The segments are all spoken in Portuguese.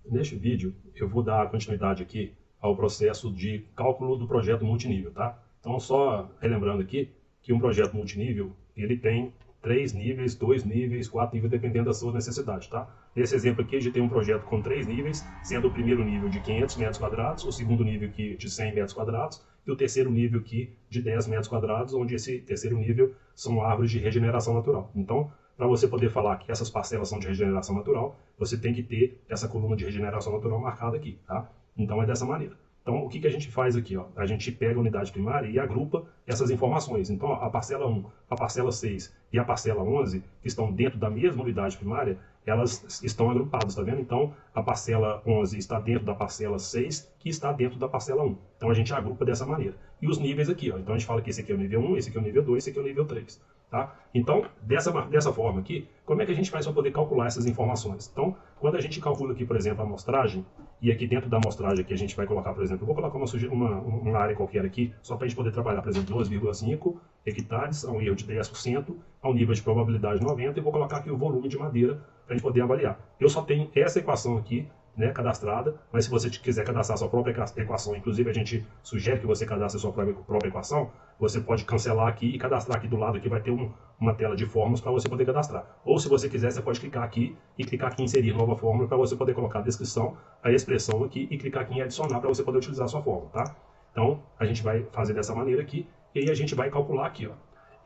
Neste vídeo, eu vou dar continuidade aqui ao processo de cálculo do projeto multinível, tá? Então, só relembrando aqui que um projeto multinível, ele tem 3 níveis, 2 níveis, 4 níveis, dependendo da sua necessidade, tá? Nesse exemplo aqui, a gente tem um projeto com 3 níveis, sendo o primeiro nível de 500 metros quadrados, o segundo nível aqui de 100 metros quadrados e o terceiro nível aqui de 10 metros quadrados, onde esse terceiro nível são árvores de regeneração natural. Então, para você poder falar que essas parcelas são de regeneração natural, você tem que ter essa coluna de regeneração natural marcada aqui, tá? Então é dessa maneira. Então o que a gente faz aqui? Ó? A gente pega a unidade primária e agrupa essas informações. Então a parcela 1, a parcela 6 e a parcela 11, que estão dentro da mesma unidade primária, elas estão agrupadas, tá vendo? Então a parcela 11 está dentro da parcela 6, que está dentro da parcela 1. Então a gente agrupa dessa maneira. E os níveis aqui, ó. Então a gente fala que esse aqui é o nível 1, esse aqui é o nível 2, esse aqui é o nível 3. Tá? Então, dessa forma aqui, como é que a gente faz para poder calcular essas informações? Então, quando a gente calcula aqui, por exemplo, a amostragem, e aqui dentro da amostragem aqui a gente vai colocar, por exemplo, eu vou colocar uma área qualquer aqui, só para a gente poder trabalhar, por exemplo, 2,5 hectares, a um erro de 10%, ao nível de probabilidade 90, e vou colocar aqui o volume de madeira para a gente poder avaliar. Eu só tenho essa equação aqui, né, cadastrada, mas se você quiser cadastrar sua própria equação, inclusive a gente sugere que você cadastre a sua própria equação, você pode cancelar aqui e cadastrar aqui do lado, que vai ter uma tela de fórmulas para você poder cadastrar. Ou se você quiser, você pode clicar aqui e clicar aqui em inserir nova fórmula para você poder colocar a descrição, a expressão aqui e clicar aqui em adicionar para você poder utilizar a sua fórmula, tá? Então, a gente vai fazer dessa maneira aqui e aí a gente vai calcular aqui, ó.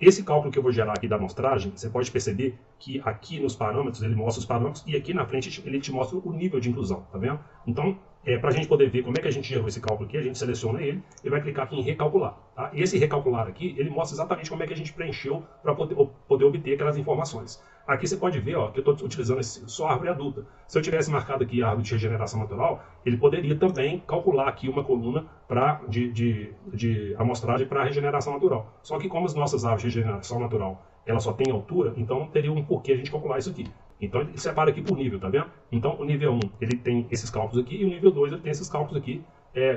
Esse cálculo que eu vou gerar aqui da amostragem, você pode perceber que aqui nos parâmetros, ele mostra os parâmetros e aqui na frente ele te mostra o nível de inclusão, tá vendo? Então, para a gente poder ver como é que a gente gerou esse cálculo aqui, a gente seleciona ele e vai clicar aqui em recalcular, tá? Esse recalcular aqui, ele mostra exatamente como é que a gente preencheu para poder obter aquelas informações. Aqui você pode ver, ó, que eu estou utilizando só árvore adulta. Se eu tivesse marcado aqui a árvore de regeneração natural, ele poderia também calcular aqui uma coluna de amostragem para regeneração natural. Só que como as nossas árvores de regeneração natural, ela só tem altura, então teria um porquê a gente calcular isso aqui. Então ele separa aqui por nível, tá vendo? Então o nível 1 ele tem esses cálculos aqui e o nível 2 ele tem esses cálculos aqui,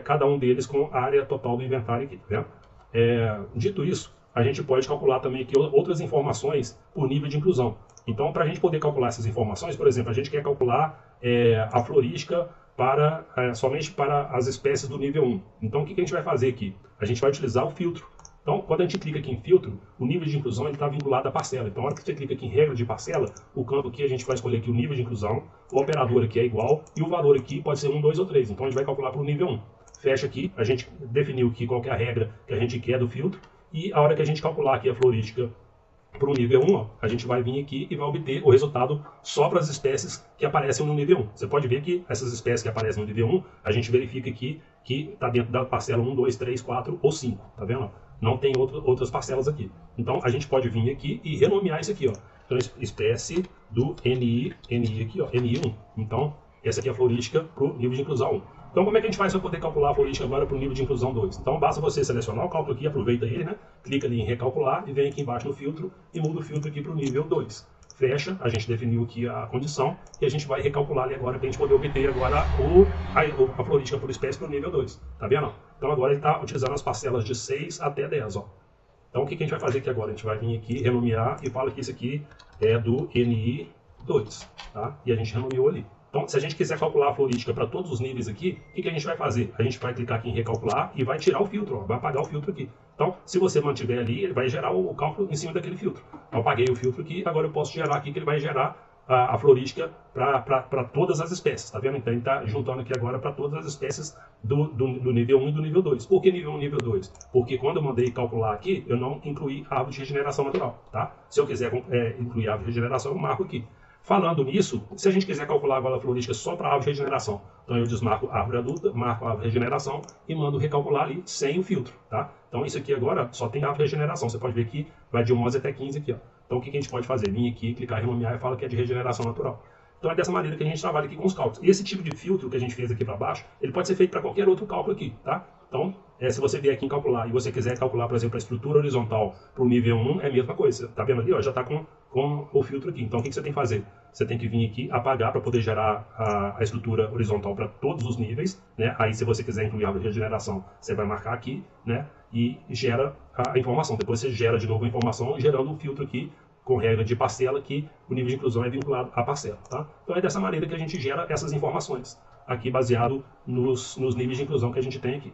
cada um deles com a área total do inventário aqui, tá vendo? Dito isso, a gente pode calcular também aqui outras informações por nível de inclusão. Então, para a gente poder calcular essas informações, por exemplo, a gente quer calcular a florística somente para as espécies do nível 1. Então, o que a gente vai fazer aqui? A gente vai utilizar o filtro. Então, quando a gente clica aqui em filtro, o nível de inclusão está vinculado à parcela. Então, na hora que você clica aqui em regra de parcela, o campo aqui a gente vai escolher aqui o nível de inclusão, o operador aqui é igual e o valor aqui pode ser 1, 2 ou 3. Então, a gente vai calcular para o nível 1. Fecha aqui, a gente definiu aqui qual que é a regra que a gente quer do filtro e a hora que a gente calcular aqui a florística para o nível 1, ó, a gente vai vir aqui e vai obter o resultado só para as espécies que aparecem no nível 1. Você pode ver que essas espécies que aparecem no nível 1, a gente verifica aqui que está dentro da parcela 1, 2, 3, 4 ou 5. Tá vendo? Não tem outras parcelas aqui. Então a gente pode vir aqui e renomear isso aqui, ó. Então espécie do NI aqui, ó, NI1. Então essa aqui é a florística para o nível de inclusão 1. Então, como é que a gente faz para poder calcular a florística agora para o nível de inclusão 2? Então, basta você selecionar o cálculo aqui, aproveita ele, né? Clica ali em recalcular e vem aqui embaixo no filtro e muda o filtro aqui para o nível 2. Fecha, a gente definiu aqui a condição e a gente vai recalcular ali agora para a gente poder obter agora a florística por espécie para o nível 2. Tá vendo? Então, agora ele está utilizando as parcelas de 6 até 10, ó. Então, o que a gente vai fazer aqui agora? A gente vai vir aqui, renomear e fala que isso aqui é do NI2, tá? E a gente renomeou ali. Então, se a gente quiser calcular a florística para todos os níveis aqui, o que a gente vai fazer? A gente vai clicar aqui em recalcular e vai tirar o filtro, ó, vai apagar o filtro aqui. Então, se você mantiver ali, ele vai gerar o cálculo em cima daquele filtro. Eu apaguei o filtro aqui, agora eu posso gerar aqui que ele vai gerar a florística para todas as espécies, tá vendo? Então, ele está juntando aqui agora para todas as espécies do nível 1 e do nível 2. Por que nível 1 e nível 2? Porque quando eu mandei calcular aqui, eu não incluí a árvore de regeneração natural, tá? Se eu quiser incluir a árvore de regeneração, eu marco aqui. Falando nisso, se a gente quiser calcular agora a florística só para a árvore de regeneração, então eu desmarco a árvore adulta, marco a árvore de regeneração e mando recalcular ali sem o filtro, tá? Então isso aqui agora só tem árvore de regeneração, você pode ver que vai de 11 até 15 aqui, ó. Então o que a gente pode fazer? Vir aqui, clicar em renomear e fala que é de regeneração natural. Então é dessa maneira que a gente trabalha aqui com os cálculos. E esse tipo de filtro que a gente fez aqui para baixo, ele pode ser feito para qualquer outro cálculo aqui, tá? Então, se você vier aqui em calcular e você quiser calcular, por exemplo, a estrutura horizontal para o nível 1, é a mesma coisa. Tá vendo ali? Ó, já está com o filtro aqui. Então, o que você tem que fazer? Você tem que vir aqui, apagar para poder gerar a estrutura horizontal para todos os níveis, né? Aí, se você quiser incluir a regeneração, você vai marcar aqui, né? E gera a informação. Depois você gera de novo a informação, gerando um filtro aqui com regra de parcela que o nível de inclusão é vinculado à parcela, tá? Então é dessa maneira que a gente gera essas informações. aqui baseado nos níveis de inclusão que a gente tem aqui.